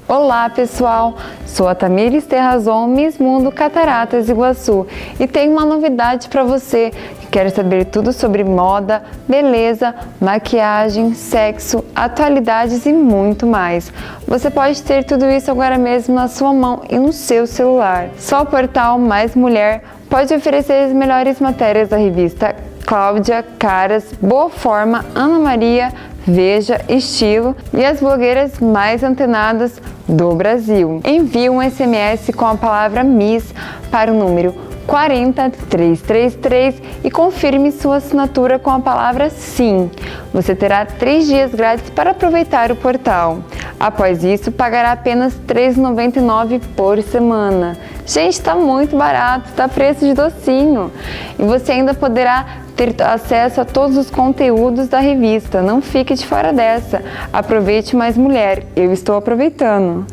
Olá pessoal, sou a Tamires Terrazon, Miss Mundo Cataratas Iguaçu e tenho uma novidade para você que quer saber tudo sobre moda, beleza, maquiagem, sexo, atualidades e muito mais. Você pode ter tudo isso agora mesmo na sua mão e no seu celular. Só o portal Mais Mulher pode oferecer as melhores matérias da revista Cláudia, Caras, Boa Forma, Ana Maria, Veja, Estilo e as blogueiras mais antenadas do Brasil. Envie um SMS com a palavra Miss para o número 40333 e confirme sua assinatura com a palavra Sim. Você terá 3 dias grátis para aproveitar o portal. Após isso, pagará apenas R$ 3,99 por semana. Gente, está muito barato, está preço de docinho. E você ainda poderá ter acesso a todos os conteúdos da revista. Não fique de fora dessa. Aproveite Mais Mulher. Eu estou aproveitando.